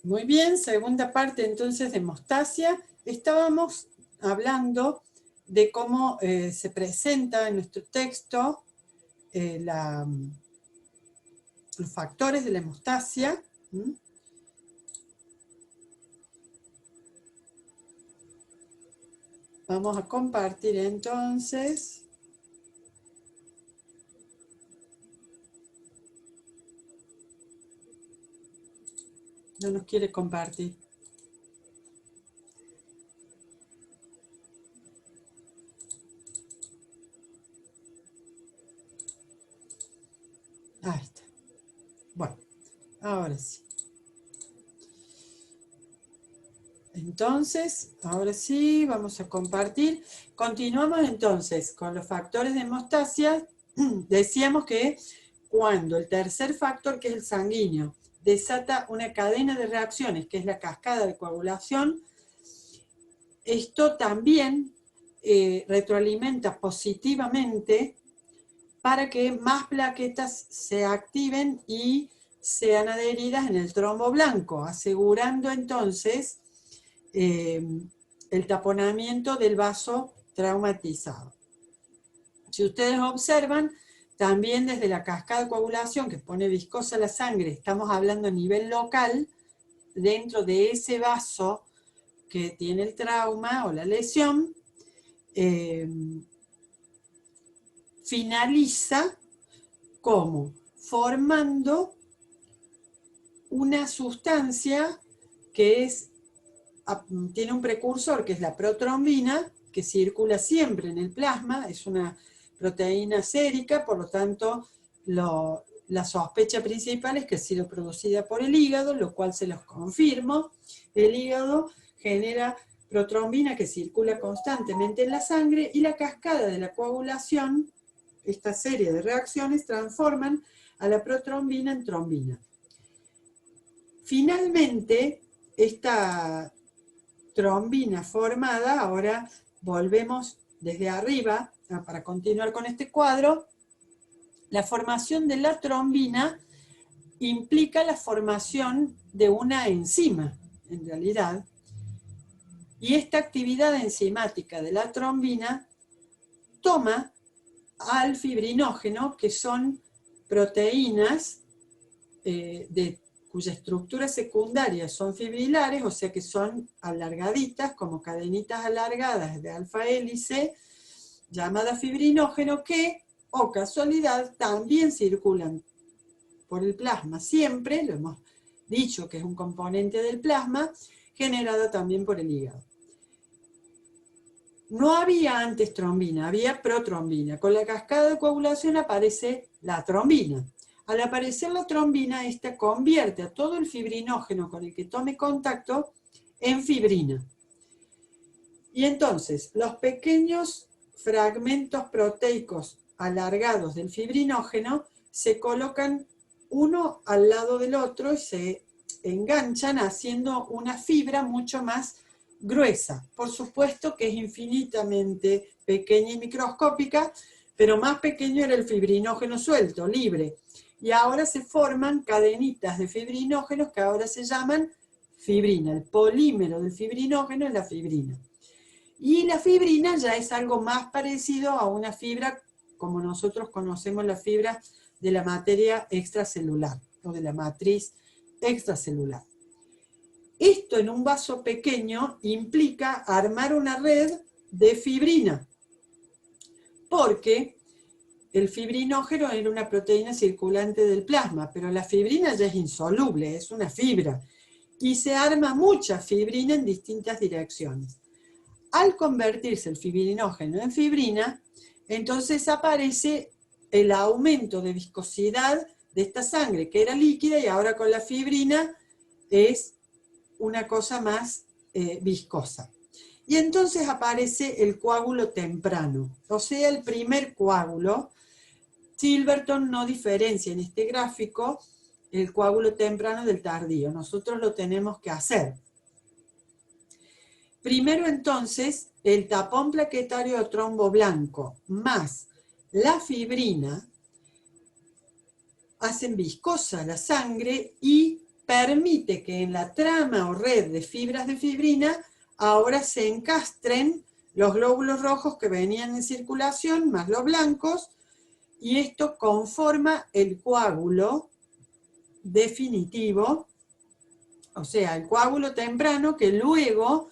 Muy bien, segunda parte entonces de hemostasia. Estábamos hablando de cómo se presenta en nuestro texto los factores de la hemostasia. Vamos a compartir entonces. No nos quiere compartir. Ahí está. Bueno, ahora sí. Entonces, ahora sí, vamos a compartir. Continuamos entonces con los factores de hemostasia. Decíamos que cuando el tercer factor, que es el sanguíneo, desata una cadena de reacciones, que es la cascada de coagulación, esto también retroalimenta positivamente para que más plaquetas se activen y sean adheridas en el trombo blanco, asegurando entonces el taponamiento del vaso traumatizado. Si ustedes observan, también desde la cascada de coagulación que pone viscosa la sangre, estamos hablando a nivel local, dentro de ese vaso que tiene el trauma o la lesión, finaliza como formando una sustancia que tiene un precursor que es la protrombina, que circula siempre en el plasma, es una proteína sérica, por lo tanto la sospecha principal es que ha sido producida por el hígado, lo cual se los confirmo. El hígado genera protrombina que circula constantemente en la sangre y la cascada de la coagulación, esta serie de reacciones transforman a la protrombina en trombina. Finalmente, esta trombina formada, ahora volvemos desde arriba para continuar con este cuadro, la formación de la trombina implica la formación de una enzima, en realidad, y esta actividad enzimática de la trombina toma al fibrinógeno, que son proteínas cuya estructura secundaria son fibrilares, o sea que son alargaditas, como cadenitas alargadas de alfa hélice, llamadas fibrinógeno, que, o casualidad, también circulan por el plasma siempre, lo hemos dicho que es un componente del plasma, generado también por el hígado. No había antes trombina, había protrombina. Con la cascada de coagulación aparece la trombina. Al aparecer la trombina, esta convierte a todo el fibrinógeno con el que tome contacto en fibrina. Y entonces, los pequeños fragmentos proteicos alargados del fibrinógeno se colocan uno al lado del otro y se enganchan haciendo una fibra mucho más gruesa. Por supuesto que es infinitamente pequeña y microscópica, pero más pequeño era el fibrinógeno suelto, libre. Y ahora se forman cadenitas de fibrinógenos que ahora se llaman fibrina. El polímero del fibrinógeno es la fibrina. Y la fibrina ya es algo más parecido a una fibra como nosotros conocemos la fibra de la materia extracelular o de la matriz extracelular. Esto en un vaso pequeño implica armar una red de fibrina, porque el fibrinógeno era una proteína circulante del plasma, pero la fibrina ya es insoluble, es una fibra, y se arma mucha fibrina en distintas direcciones. Al convertirse el fibrinógeno en fibrina, entonces aparece el aumento de viscosidad de esta sangre, que era líquida, y ahora con la fibrina es una cosa más viscosa. Y entonces aparece el coágulo temprano, o sea, el primer coágulo. Silverton no diferencia en este gráfico el coágulo temprano del tardío. Nosotros lo tenemos que hacer. Primero entonces, el tapón plaquetario o trombo blanco más la fibrina hacen viscosa la sangre y permite que en la trama o red de fibras de fibrina ahora se encastren los glóbulos rojos que venían en circulación, más los blancos, y esto conforma el coágulo definitivo, o sea, el coágulo temprano que luego,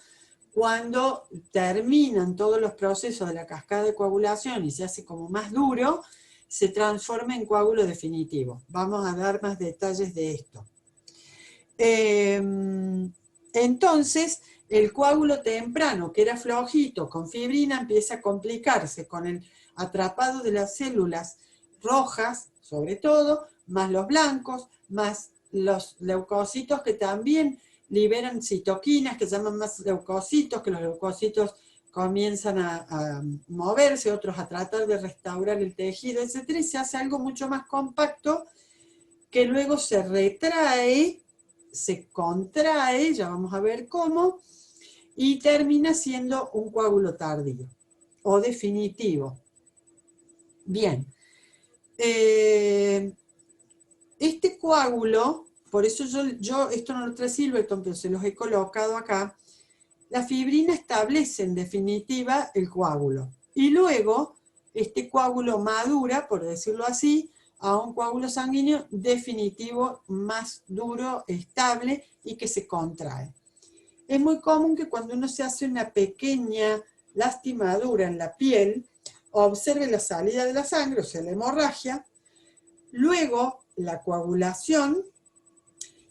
cuando terminan todos los procesos de la cascada de coagulación y se hace como más duro, se transforma en coágulo definitivo. Vamos a dar más detalles de esto. Entonces, el coágulo temprano, que era flojito, con fibrina, empieza a complicarse con el atrapado de las células rojas, sobre todo, más los blancos, más los leucocitos que también liberan citoquinas, que se llaman más leucocitos, que los leucocitos comienzan a moverse, otros a tratar de restaurar el tejido, etc. Y se hace algo mucho más compacto, que luego se retrae, se contrae, ya vamos a ver cómo, y termina siendo un coágulo tardío, o definitivo. Bien. Este coágulo, por eso yo esto no lo trae Silverton, pero se los he colocado acá, la fibrina establece en definitiva el coágulo. Y luego, este coágulo madura, por decirlo así, a un coágulo sanguíneo definitivo, más duro, estable y que se contrae. Es muy común que cuando uno se hace una pequeña lastimadura en la piel, observe la salida de la sangre, o sea, la hemorragia, luego la coagulación,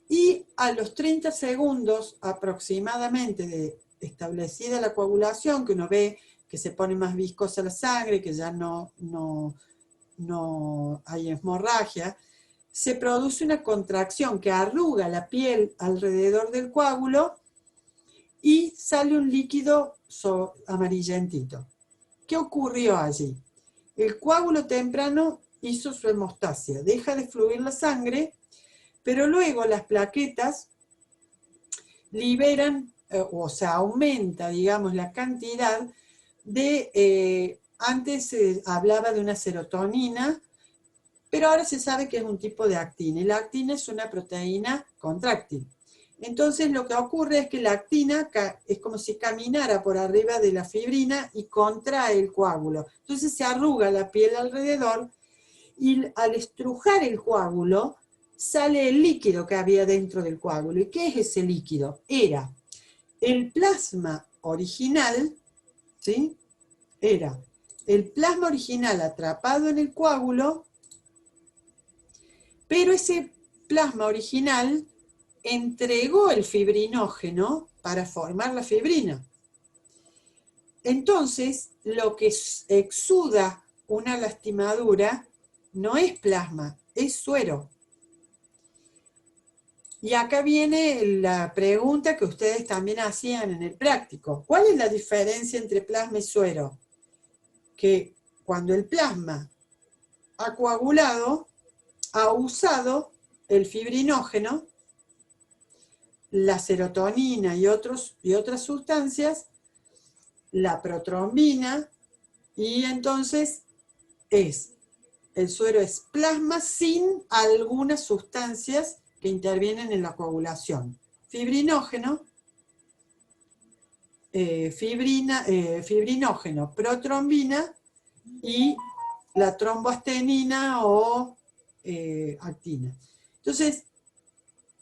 y a los 30 segundos aproximadamente de establecida la coagulación, que uno ve que se pone más viscosa la sangre, que ya no hay hemorragia, se produce una contracción que arruga la piel alrededor del coágulo y sale un líquido amarillentito. ¿Qué ocurrió allí? El coágulo temprano hizo su hemostasia, deja de fluir la sangre, pero luego las plaquetas liberan, o sea, aumenta, digamos, la cantidad de, antes se hablaba de una serotonina, pero ahora se sabe que es un tipo de actina, y la actina es una proteína contráctil. Entonces lo que ocurre es que la actina es como si caminara por arriba de la fibrina y contrae el coágulo. Entonces se arruga la piel alrededor, y al estrujar el coágulo, sale el líquido que había dentro del coágulo. ¿Y qué es ese líquido? Era el plasma original, ¿sí? Era el plasma original atrapado en el coágulo, pero ese plasma original entregó el fibrinógeno para formar la fibrina. Entonces, lo que exuda una lastimadura no es plasma, es suero. Y acá viene la pregunta que ustedes también hacían en el práctico. ¿Cuál es la diferencia entre plasma y suero? Que cuando el plasma ha coagulado, ha usado el fibrinógeno, la serotonina y otras sustancias, la protrombina, y entonces el suero es plasma sin algunas sustancias que intervienen en la coagulación. Fibrinógeno, fibrinógeno, protrombina y la tromboastenina o actina. Entonces,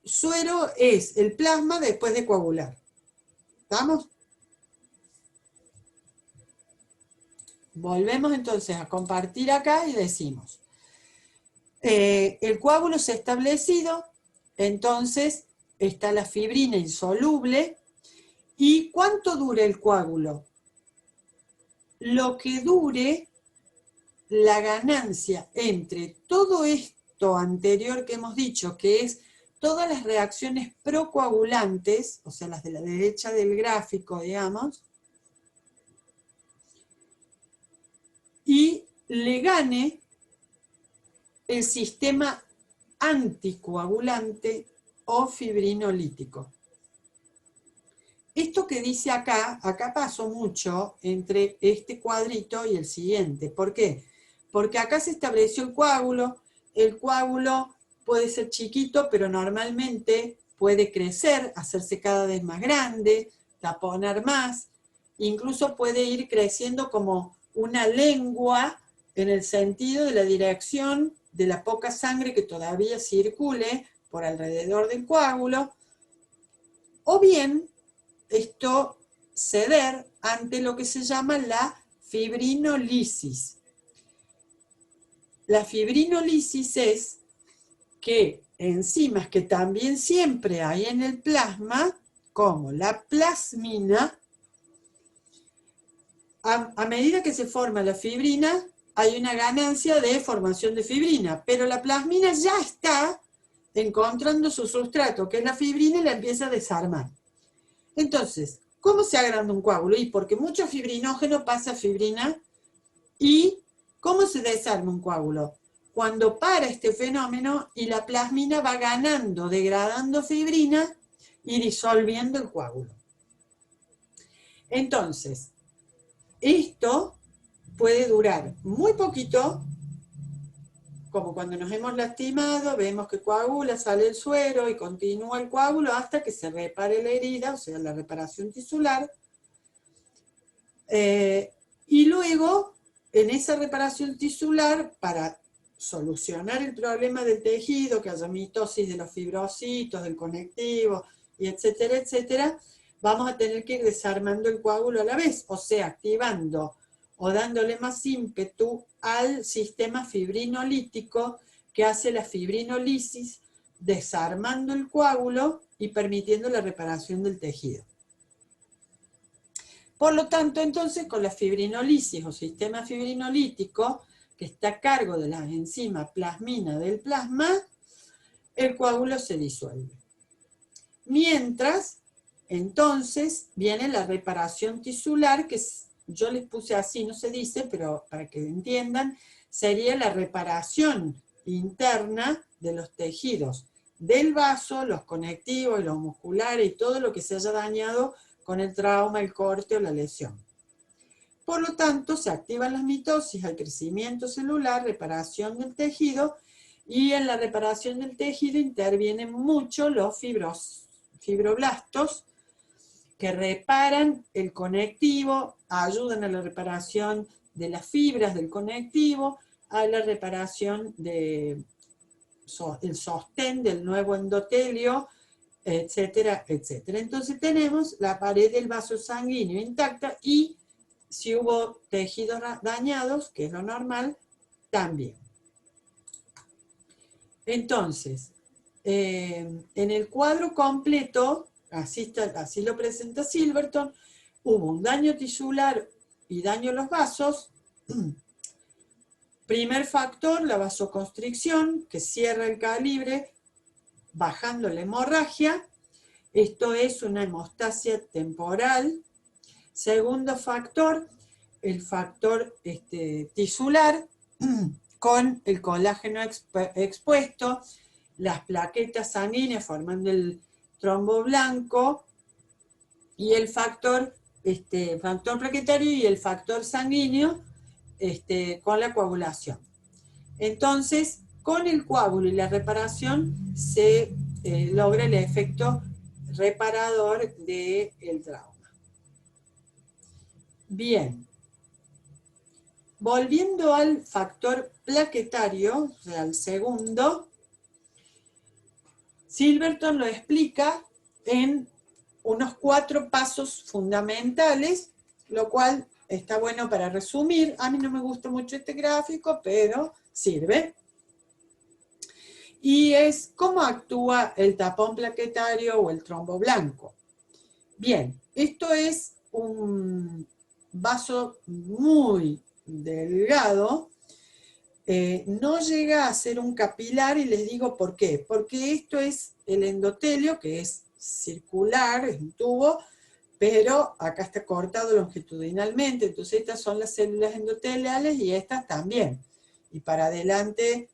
suero es el plasma después de coagular. ¿Estamos? Volvemos entonces a compartir acá y decimos, el coágulo se ha establecido, entonces está la fibrina insoluble. ¿Y cuánto dura el coágulo? Lo que dure la ganancia entre todo esto anterior que hemos dicho, que es todas las reacciones procoagulantes, o sea, las de la derecha del gráfico, digamos, y le gane el sistema anticoagulante o fibrinolítico. Esto que dice acá pasó mucho entre este cuadrito y el siguiente. ¿Por qué? Porque acá se estableció el coágulo puede ser chiquito, pero normalmente puede crecer, hacerse cada vez más grande, taponar más, incluso puede ir creciendo como una lengua en el sentido de la dirección de la poca sangre que todavía circule por alrededor del coágulo, o bien esto ceder ante lo que se llama la fibrinolisis. La fibrinolisis es que enzimas que también siempre hay en el plasma, como la plasmina, a medida que se forma la fibrina, hay una ganancia de formación de fibrina, pero la plasmina ya está encontrando su sustrato, que es la fibrina, y la empieza a desarmar. Entonces, ¿cómo se agranda un coágulo? Y porque mucho fibrinógeno pasa a fibrina. ¿Y cómo se desarma un coágulo? Cuando para este fenómeno y la plasmina va ganando, degradando fibrina y disolviendo el coágulo. Entonces, esto puede durar muy poquito, como cuando nos hemos lastimado, vemos que coagula, sale el suero y continúa el coágulo hasta que se repare la herida, o sea, la reparación tisular. Y luego, en esa reparación tisular, para solucionar el problema del tejido, que haya mitosis de los fibrocitos, del conectivo, y etcétera, etcétera, vamos a tener que ir desarmando el coágulo a la vez, o sea, activando o dándole más ímpetu al sistema fibrinolítico que hace la fibrinolisis, desarmando el coágulo y permitiendo la reparación del tejido. Por lo tanto, entonces, con la fibrinolisis o sistema fibrinolítico, que está a cargo de la enzima plasmina del plasma, el coágulo se disuelve. Mientras, entonces, viene la reparación tisular, que yo les puse así, no se dice, pero para que entiendan, sería la reparación interna de los tejidos del vaso, los conectivos, los musculares y todo lo que se haya dañado con el trauma, el corte o la lesión. Por lo tanto, se activan las mitosis, el crecimiento celular, reparación del tejido, y en la reparación del tejido intervienen mucho los fibroblastos, que reparan el conectivo, ayudan a la reparación de las fibras del conectivo, a la reparación del sostén del nuevo endotelio, etcétera, etcétera. Entonces tenemos la pared del vaso sanguíneo intacta y si hubo tejidos dañados, que es lo normal, también. Entonces, en el cuadro completo, así lo presenta Silverton, hubo un daño tisular y daño a los vasos. Primer factor, la vasoconstricción, que cierra el calibre, bajando la hemorragia. Esto es una hemostasia temporal. Segundo factor, el factor tisular, con el colágeno expuesto, las plaquetas sanguíneas formando el trombo blanco, y el factor plaquetario y el factor sanguíneo con la coagulación. Entonces, con el coágulo y la reparación se logra el efecto reparador del trauma. Bien. Volviendo al factor plaquetario, o sea, al segundo, Silverton lo explica en unos 4 pasos fundamentales, lo cual está bueno para resumir. A mí no me gusta mucho este gráfico, pero sirve. Y es cómo actúa el tapón plaquetario o el trombo blanco. Bien, esto es un vaso muy delgado, no llega a ser un capilar, y les digo por qué. Porque esto es el endotelio, que es circular, es un tubo, pero acá está cortado longitudinalmente, entonces estas son las células endoteliales y estas también. Y para adelante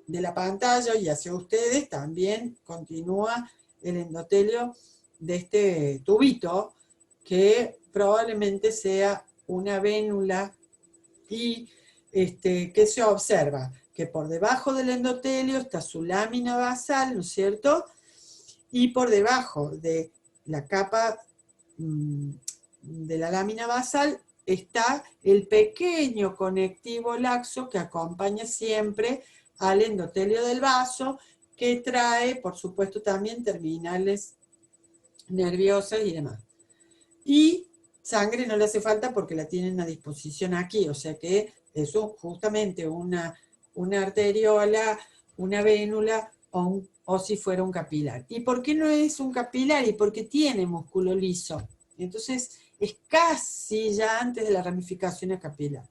de la pantalla y hacia ustedes también continúa el endotelio de este tubito, que probablemente sea una vénula. Y ¿qué se observa? que por debajo del endotelio está su lámina basal, ¿no es cierto? Y por debajo de la capa de la lámina basal está el pequeño conectivo laxo que acompaña siempre al endotelio del vaso, que trae, por supuesto, también terminales nerviosas y demás. Y sangre no le hace falta porque la tienen a disposición aquí, o sea que eso justamente una arteriola, una vénula o si fuera un capilar. ¿Y por qué no es un capilar? Y porque tiene músculo liso. Entonces es casi ya antes de la ramificación a capilar.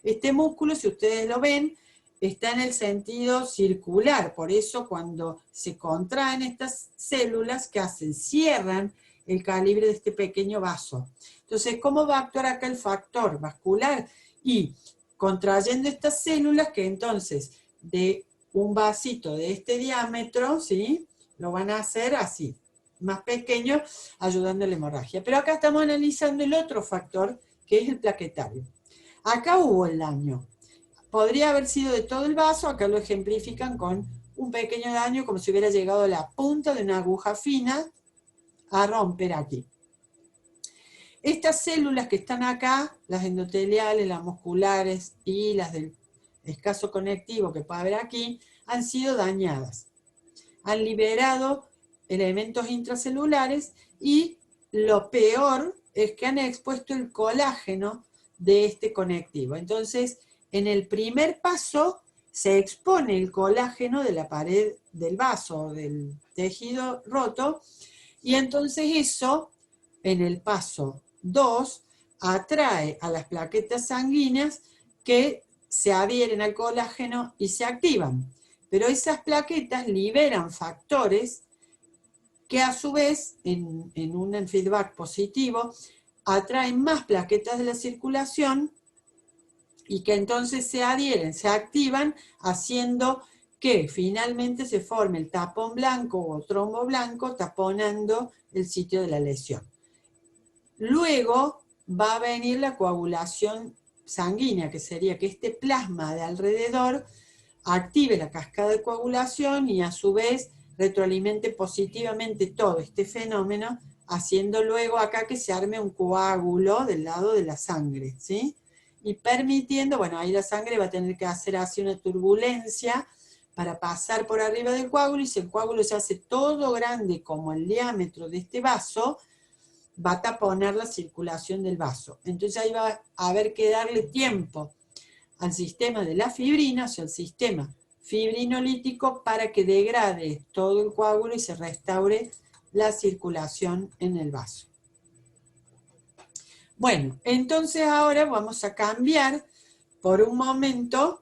Este músculo, si ustedes lo ven, está en el sentido circular, por eso cuando se contraen estas células, ¿qué hacen? Cierran el calibre de este pequeño vaso. Entonces, ¿cómo va a actuar acá el factor vascular? Y contrayendo estas células que entonces de un vasito de este diámetro, ¿sí? Lo van a hacer así, más pequeño, ayudando a la hemorragia. Pero acá estamos analizando el otro factor, que es el plaquetario. Acá hubo el daño. Podría haber sido de todo el vaso, acá lo ejemplifican con un pequeño daño, como si hubiera llegado la punta de una aguja fina a romper aquí. Estas células que están acá, las endoteliales, las musculares y las del escaso conectivo que puede haber aquí, han sido dañadas. Han liberado elementos intracelulares y lo peor es que han expuesto el colágeno de este conectivo. Entonces, en el primer paso se expone el colágeno de la pared del vaso, del tejido roto, y entonces eso, en el paso 2, atrae a las plaquetas sanguíneas que se adhieren al colágeno y se activan. Pero esas plaquetas liberan factores que a su vez, en un feedback positivo, atraen más plaquetas de la circulación y que entonces se adhieren, se activan, haciendo que finalmente se forme el tapón blanco o trombo blanco, taponando el sitio de la lesión. Luego va a venir la coagulación sanguínea, que sería que este plasma de alrededor active la cascada de coagulación y a su vez retroalimente positivamente todo este fenómeno, haciendo luego acá que se arme un coágulo del lado de la sangre, ¿sí? Y permitiendo, bueno, ahí la sangre va a tener que hacer así una turbulencia para pasar por arriba del coágulo, y si el coágulo se hace todo grande como el diámetro de este vaso, va a taponar la circulación del vaso. Entonces ahí va a haber que darle tiempo al sistema de la fibrina, o sea, al sistema fibrinolítico, para que degrade todo el coágulo y se restaure la circulación en el vaso. Bueno, entonces ahora vamos a cambiar por un momento,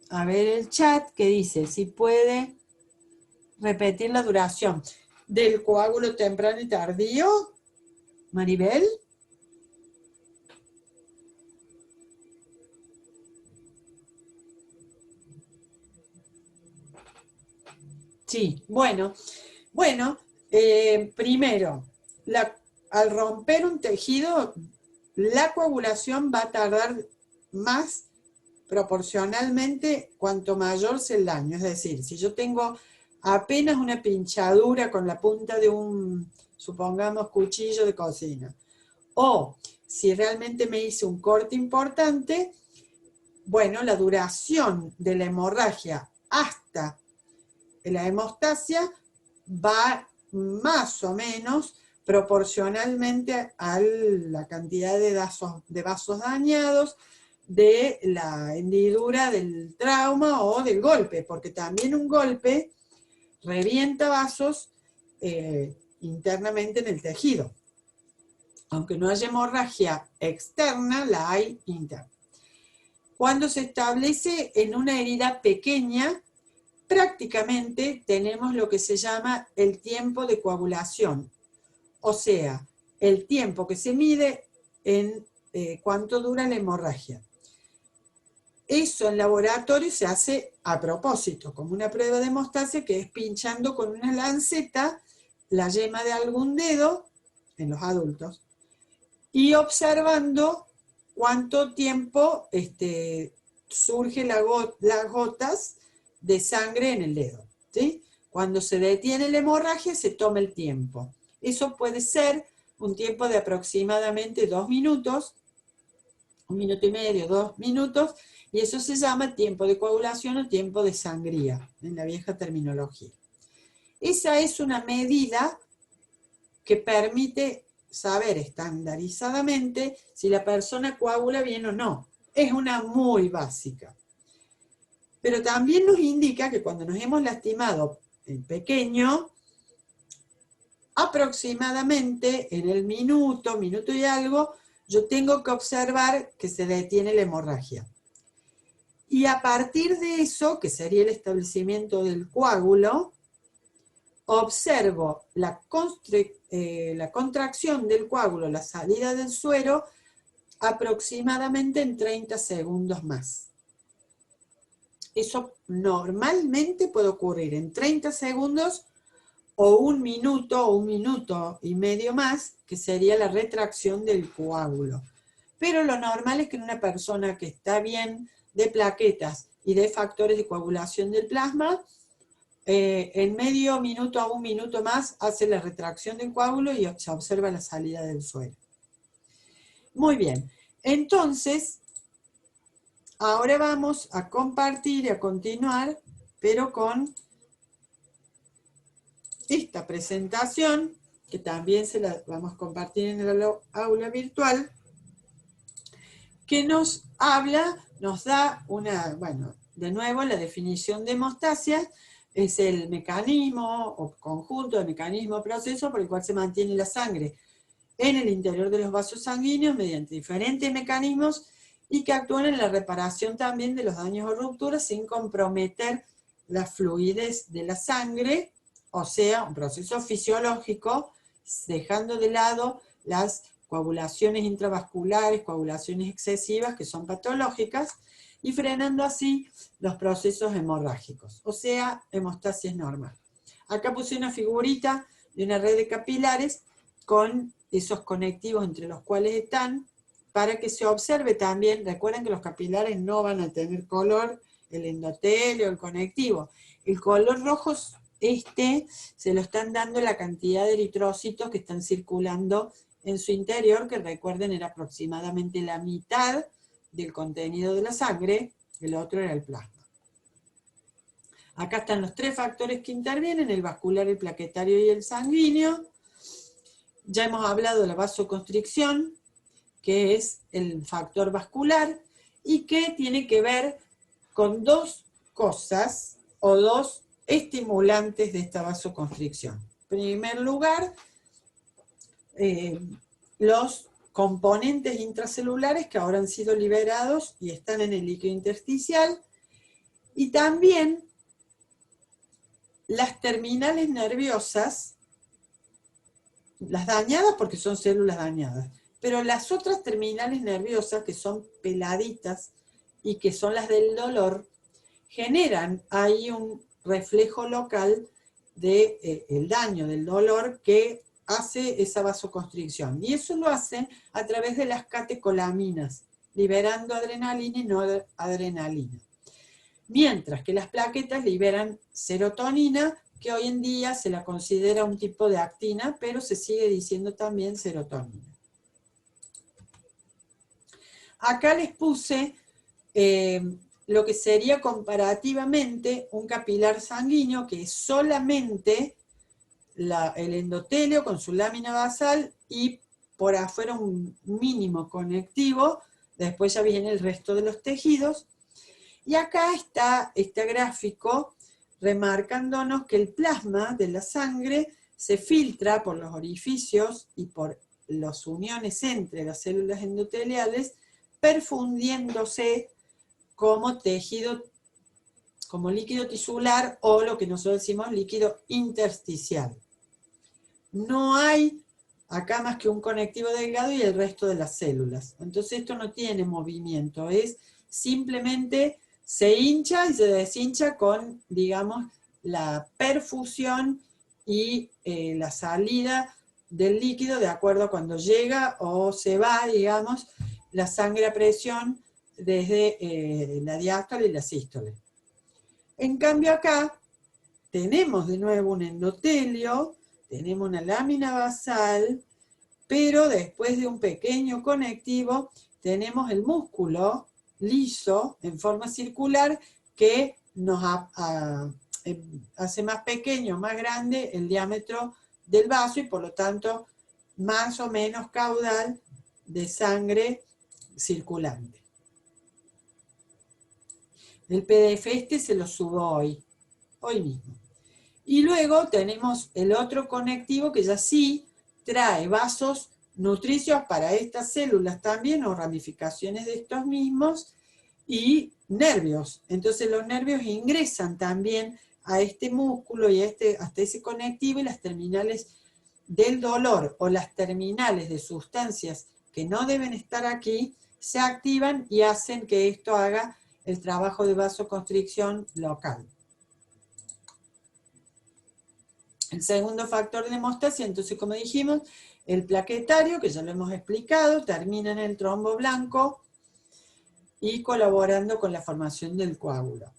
a ver el chat que dice, si puede repetir la duración del coágulo temprano y tardío, Maribel. Sí, bueno, primero, al romper un tejido, la coagulación va a tardar más proporcionalmente cuanto mayor sea el daño. Es decir, si yo tengo apenas una pinchadura con la punta de un, supongamos, cuchillo de cocina, o si realmente me hice un corte importante, bueno, la duración de la hemorragia hasta la hemostasia va más o menos proporcionalmente a la cantidad de vasos dañados, de la hendidura del trauma o del golpe, porque también un golpe revienta vasos internamente en el tejido. Aunque no haya hemorragia externa, la hay interna. Cuando se establece en una herida pequeña, prácticamente tenemos lo que se llama el tiempo de coagulación, o sea, el tiempo que se mide en cuánto dura la hemorragia. Eso en laboratorio se hace a propósito, como una prueba de hemostasia, que es pinchando con una lanceta la yema de algún dedo, en los adultos, y observando cuánto tiempo surgen las gotas de sangre en el dedo, ¿sí? Cuando se detiene la hemorragia se toma el tiempo. Eso puede ser un tiempo de aproximadamente 2 minutos, 1 minuto y medio, 2 minutos, y eso se llama tiempo de coagulación o tiempo de sangría, en la vieja terminología. Esa es una medida que permite saber estandarizadamente si la persona coagula bien o no. Es una muy básica. Pero también nos indica que cuando nos hemos lastimado en pequeño, aproximadamente en el minuto y algo, yo tengo que observar que se detiene la hemorragia. Y a partir de eso, que sería el establecimiento del coágulo, observo la contracción del coágulo, la salida del suero, aproximadamente en 30 segundos más. Eso normalmente puede ocurrir en 30 segundos o 1 minuto o 1 minuto y medio más, que sería la retracción del coágulo. Pero lo normal es que en una persona que está bien de plaquetas y de factores de coagulación del plasma, en medio minuto a 1 minuto más hace la retracción del coágulo y se observa la salida del suero. Muy bien, entonces, ahora vamos a compartir y a continuar, pero con esta presentación, que también se la vamos a compartir en el aula virtual, que nos habla, nos da una, bueno, de nuevo la definición de hemostasia, es el mecanismo o conjunto de mecanismo o proceso por el cual se mantiene la sangre en el interior de los vasos sanguíneos mediante diferentes mecanismos y que actúan en la reparación también de los daños o rupturas sin comprometer la fluidez de la sangre, o sea, un proceso fisiológico, dejando de lado las coagulaciones intravasculares, coagulaciones excesivas que son patológicas, y frenando así los procesos hemorrágicos, o sea, hemostasia normal. Acá puse una figurita de una red de capilares con esos conectivos entre los cuales están, para que se observe también. Recuerden que los capilares no van a tener color, el endotelio, el conectivo. El color rojo se lo están dando la cantidad de eritrocitos que están circulando en su interior, que recuerden era aproximadamente la mitad del contenido de la sangre, el otro era el plasma. Acá están los 3 factores que intervienen, el vascular, el plaquetario y el sanguíneo. Ya hemos hablado de la vasoconstricción, que es el factor vascular, y que tiene que ver con 2 cosas, o 2 estimulantes de esta vasoconstricción. En primer lugar, los componentes intracelulares que ahora han sido liberados y están en el líquido intersticial, y también las terminales nerviosas, las dañadas porque son células dañadas, pero las otras terminales nerviosas que son peladitas y que son las del dolor, generan ahí un reflejo local del daño, del dolor que hace esa vasoconstricción. Y eso lo hacen a través de las catecolaminas, liberando adrenalina y noradrenalina. Mientras que las plaquetas liberan serotonina, que hoy en día se la considera un tipo de actina, pero se sigue diciendo también serotonina. Acá les puse lo que sería comparativamente un capilar sanguíneo, que es solamente el endotelio con su lámina basal y por afuera un mínimo conectivo, después ya viene el resto de los tejidos. Y acá está este gráfico remarcándonos que el plasma de la sangre se filtra por los orificios y por las uniones entre las células endoteliales, perfundiéndose como tejido, como líquido tisular o lo que nosotros decimos líquido intersticial. No hay acá más que un conectivo delgado y el resto de las células. Entonces esto no tiene movimiento, es simplemente se hincha y se deshincha con, digamos, la perfusión y la salida del líquido de acuerdo a cuando llega o se va, digamos, la sangre a presión desde la diástole y la sístole. En cambio acá tenemos de nuevo un endotelio, tenemos una lámina basal, pero después de un pequeño conectivo tenemos el músculo liso en forma circular que nos hace más pequeño, más grande el diámetro del vaso y por lo tanto más o menos caudal de sangre circulante. El PDF se lo subo hoy mismo. Y luego tenemos el otro conectivo que ya sí trae vasos nutricios para estas células también, o ramificaciones de estos mismos, y nervios. Entonces los nervios ingresan también a este músculo y hasta ese conectivo, y las terminales del dolor o las terminales de sustancias que no deben estar aquí se activan y hacen que esto haga el trabajo de vasoconstricción local. El segundo factor de hemostasia, entonces, como dijimos, el plaquetario, que ya lo hemos explicado, termina en el trombo blanco y colaborando con la formación del coágulo.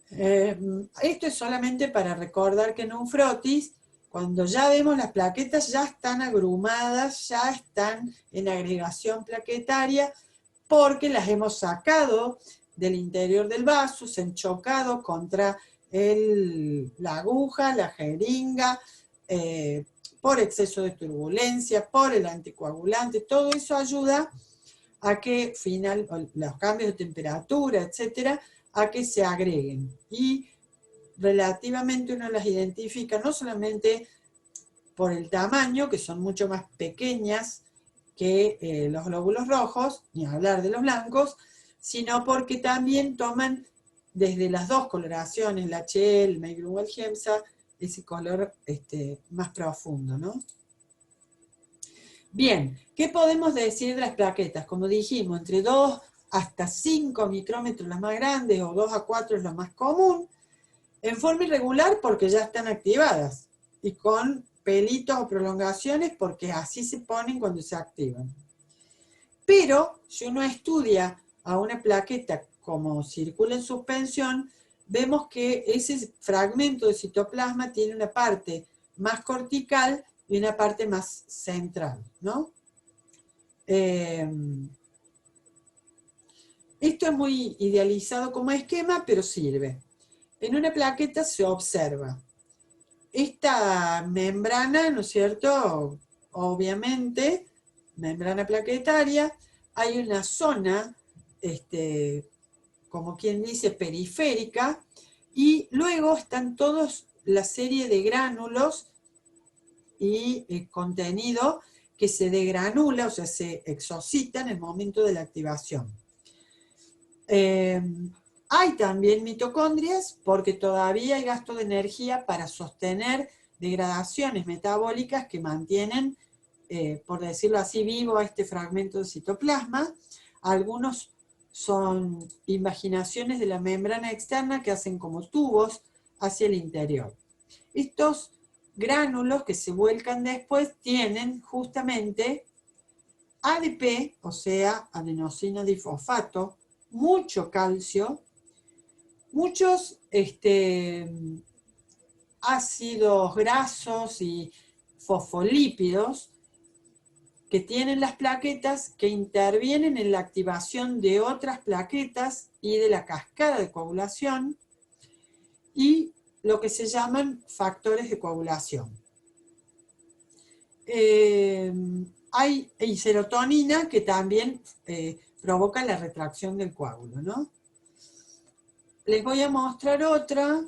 Esto es solamente para recordar que en un frotis, cuando ya vemos las plaquetas, ya están agrumadas, ya están en agregación plaquetaria, porque las hemos sacado del interior del vaso, se han chocado contra la aguja, la jeringa, por exceso de turbulencia, por el anticoagulante, todo eso ayuda a que los cambios de temperatura, etcétera, a que se agreguen. Y relativamente uno las identifica no solamente por el tamaño, que son mucho más pequeñas que los glóbulos rojos, ni hablar de los blancos, sino porque también toman desde las dos coloraciones, el HE, el Meigru o el Gemsa, ese color más profundo, ¿no? Bien, ¿qué podemos decir de las plaquetas? Como dijimos, entre 2 hasta 5 micrómetros las más grandes, o 2 a 4 es lo más común, en forma irregular porque ya están activadas, y con pelitos o prolongaciones porque así se ponen cuando se activan. Pero si uno estudia a una plaqueta como circula en suspensión, vemos que ese fragmento de citoplasma tiene una parte más cortical y una parte más central, ¿no? Esto es muy idealizado como esquema, pero sirve. En una plaqueta se observa esta membrana, ¿no es cierto? Obviamente, membrana plaquetaria, hay una zona, como quien dice, periférica, y luego están todos la serie de gránulos y contenido que se degranula, o sea, se exocita en el momento de la activación. Hay también mitocondrias porque todavía hay gasto de energía para sostener degradaciones metabólicas que mantienen, por decirlo así, vivo a este fragmento de citoplasma. Algunos son invaginaciones de la membrana externa que hacen como tubos hacia el interior. Estos gránulos que se vuelcan después tienen justamente ADP, o sea, adenosina difosfato, mucho calcio, muchos ácidos grasos y fosfolípidos que tienen las plaquetas, que intervienen en la activación de otras plaquetas y de la cascada de coagulación, y lo que se llaman factores de coagulación. Hay serotonina que también provoca la retracción del coágulo, ¿no? Les voy a mostrar otra.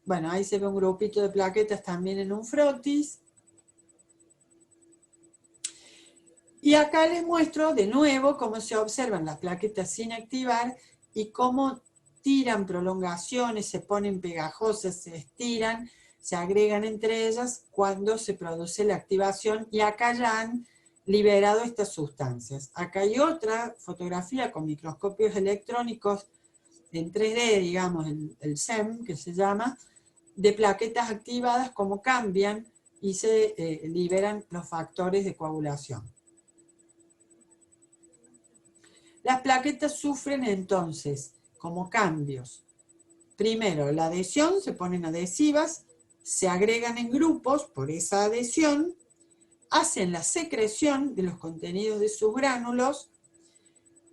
Bueno, ahí se ve un grupito de plaquetas también en un frotis. Y acá les muestro de nuevo cómo se observan las plaquetas sin activar y cómo tiran prolongaciones, se ponen pegajosas, se estiran, se agregan entre ellas cuando se produce la activación, y acá ya han liberado estas sustancias. Acá hay otra fotografía con microscopios electrónicos en 3D, digamos, el SEM, que se llama, de plaquetas activadas, cómo cambian y se liberan los factores de coagulación. Las plaquetas sufren entonces como cambios. Primero, la adhesión, se ponen adhesivas, se agregan en grupos por esa adhesión, hacen la secreción de los contenidos de sus gránulos.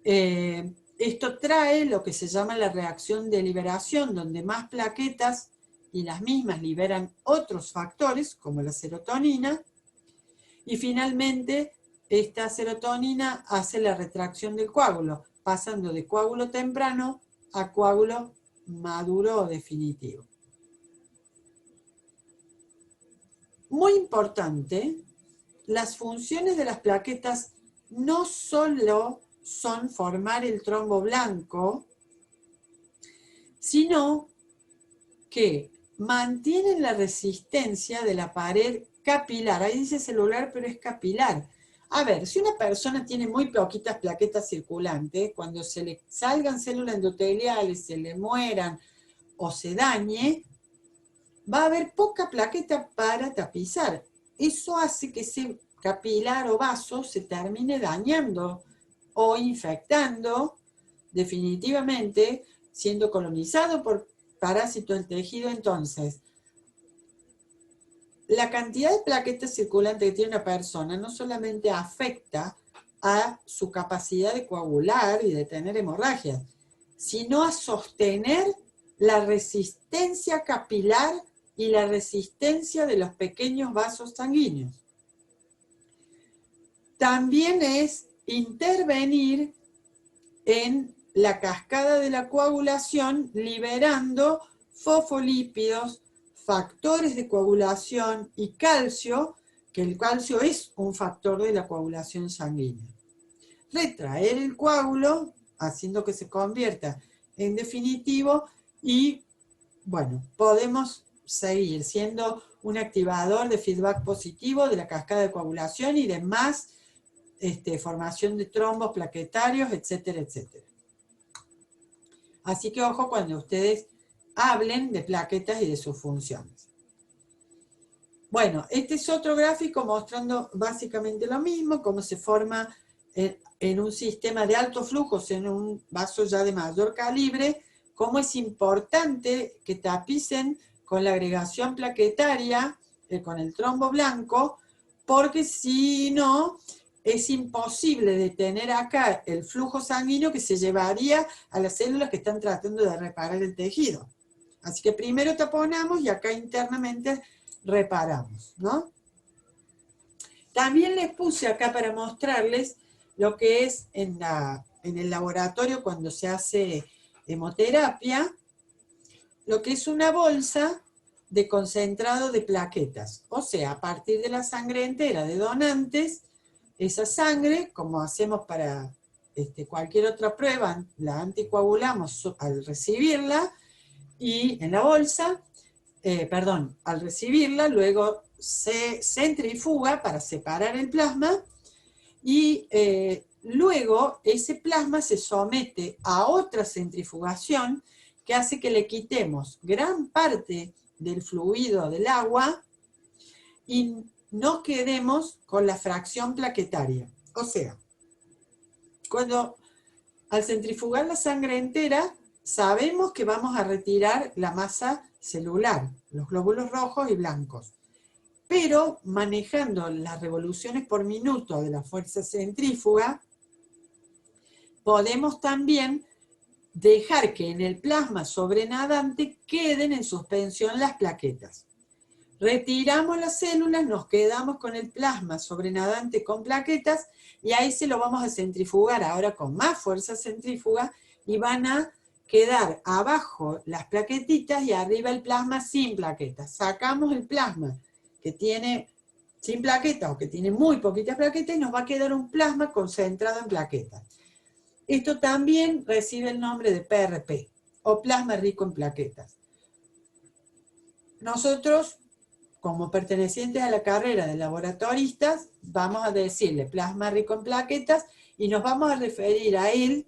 Esto trae lo que se llama la reacción de liberación, donde más plaquetas y las mismas liberan otros factores, como la serotonina, y finalmente esta serotonina hace la retracción del coágulo, pasando de coágulo temprano a coágulo maduro o definitivo. Muy importante, las funciones de las plaquetas no solo son formar el trombo blanco, sino que mantienen la resistencia de la pared capilar. Ahí dice celular, pero es capilar. A ver, si una persona tiene muy poquitas plaquetas circulantes, cuando se le salgan células endoteliales, se le mueran o se dañe, va a haber poca plaqueta para tapizar. Eso hace que ese capilar o vaso se termine dañando o infectando, definitivamente, siendo colonizado por parásitos del tejido. Entonces, la cantidad de plaquetas circulantes que tiene una persona no solamente afecta a su capacidad de coagular y de tener hemorragias, sino a sostener la resistencia capilar y la resistencia de los pequeños vasos sanguíneos. También es intervenir en la cascada de la coagulación, liberando fosfolípidos, factores de coagulación y calcio, que el calcio es un factor de la coagulación sanguínea. Retraer el coágulo, haciendo que se convierta en definitivo y, bueno, podemos seguir siendo un activador de feedback positivo de la cascada de coagulación y de más formación de trombos plaquetarios, etcétera, etcétera. Así que ojo cuando ustedes hablen de plaquetas y de sus funciones. Bueno, este es otro gráfico mostrando básicamente lo mismo, cómo se forma en un sistema de alto flujo, en un vaso ya de mayor calibre, cómo es importante que tapicen con la agregación plaquetaria, con el trombo blanco, porque si no, es imposible detener acá el flujo sanguíneo que se llevaría a las células que están tratando de reparar el tejido. Así que primero taponamos y acá internamente reparamos, ¿no? También les puse acá para mostrarles lo que es en el laboratorio cuando se hace hemoterapia, lo que es una bolsa de concentrado de plaquetas. O sea, a partir de la sangre entera de donantes, esa sangre, como hacemos para cualquier otra prueba, la anticoagulamos al recibirla y en la bolsa, al recibirla, luego se centrifuga para separar el plasma y luego ese plasma se somete a otra centrifugación que hace que le quitemos gran parte del fluido del agua y nos quedemos con la fracción plaquetaria. O sea, cuando al centrifugar la sangre entera, sabemos que vamos a retirar la masa celular, los glóbulos rojos y blancos. Pero manejando las revoluciones por minuto de la fuerza centrífuga, podemos también dejar que en el plasma sobrenadante queden en suspensión las plaquetas. Retiramos las células, nos quedamos con el plasma sobrenadante con plaquetas y ahí se lo vamos a centrifugar ahora con más fuerza centrífuga y van a quedar abajo las plaquetitas y arriba el plasma sin plaquetas. Sacamos el plasma que tiene sin plaquetas o que tiene muy poquitas plaquetas y nos va a quedar un plasma concentrado en plaquetas. Esto también recibe el nombre de PRP o plasma rico en plaquetas. Nosotros, como pertenecientes a la carrera de laboratoristas, vamos a decirle plasma rico en plaquetas y nos vamos a referir a él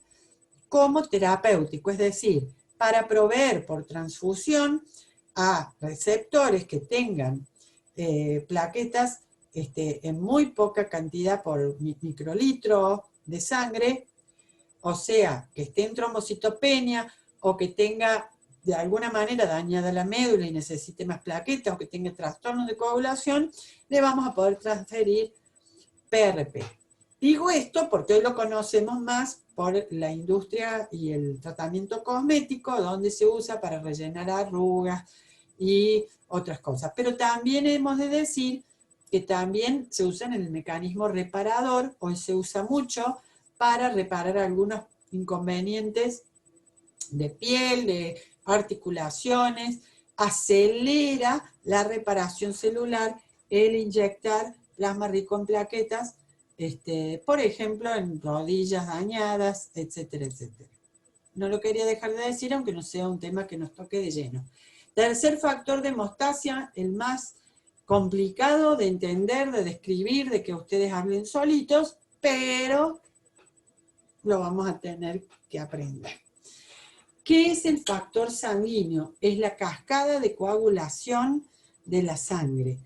como terapéutico, es decir, para proveer por transfusión a receptores que tengan plaquetas en muy poca cantidad por microlitro de sangre, o sea, que esté en trombocitopenia o que tenga de alguna manera dañada la médula y necesite más plaquetas o que tenga trastornos de coagulación, le vamos a poder transferir PRP. Digo esto porque hoy lo conocemos más por la industria y el tratamiento cosmético, donde se usa para rellenar arrugas y otras cosas. Pero también hemos de decir que también se usa en el mecanismo reparador, hoy se usa mucho para reparar algunos inconvenientes de piel, de articulaciones, acelera la reparación celular, el inyectar plasma rico en plaquetas, por ejemplo, en rodillas dañadas, etcétera, etcétera. No lo quería dejar de decir, aunque no sea un tema que nos toque de lleno. Tercer factor de hemostasia, el más complicado de entender, de describir, de que ustedes hablen solitos, pero lo vamos a tener que aprender. ¿Qué es el factor sanguíneo? Es la cascada de coagulación de la sangre.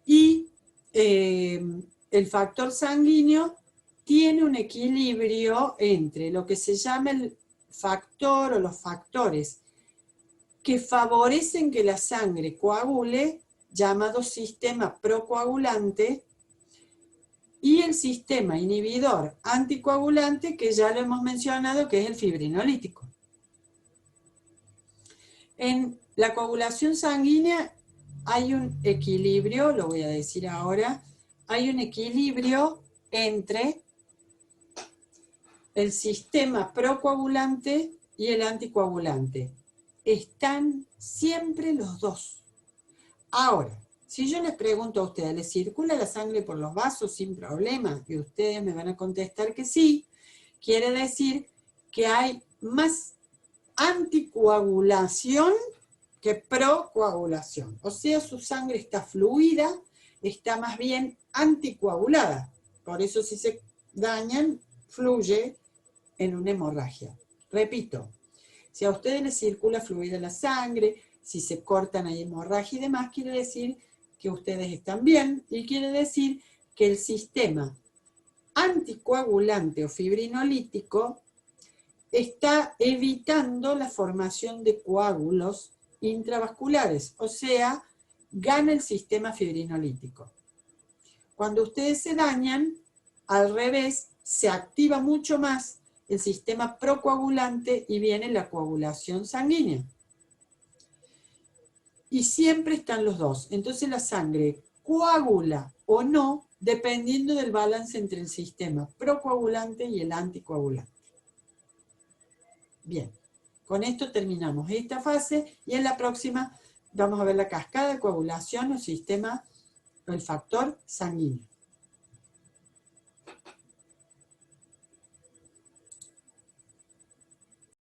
Y el factor sanguíneo tiene un equilibrio entre lo que se llama el factor o los factores que favorecen que la sangre coagule, llamado sistema procoagulante, y el sistema inhibidor anticoagulante, que ya lo hemos mencionado, que es el fibrinolítico. En la coagulación sanguínea hay un equilibrio, lo voy a decir ahora, hay un equilibrio entre el sistema procoagulante y el anticoagulante. Están siempre los dos. Ahora, si yo les pregunto a ustedes, ¿les circula la sangre por los vasos sin problema? Y ustedes me van a contestar que sí, quiere decir que hay más anticoagulación que procoagulación. O sea, su sangre está fluida, está más bien anticoagulada. Por eso si se dañan, fluye en una hemorragia. Repito, si a ustedes les circula fluida la sangre, si se cortan hay hemorragia y demás, quiere decir que ustedes están bien y quiere decir que el sistema anticoagulante o fibrinolítico está evitando la formación de coágulos intravasculares, o sea, gana el sistema fibrinolítico. Cuando ustedes se dañan, al revés, se activa mucho más el sistema procoagulante y viene la coagulación sanguínea. Y siempre están los dos. Entonces la sangre coagula o no, dependiendo del balance entre el sistema procoagulante y el anticoagulante. Bien, con esto terminamos esta fase y en la próxima vamos a ver la cascada de coagulación o sistema, el factor sanguíneo.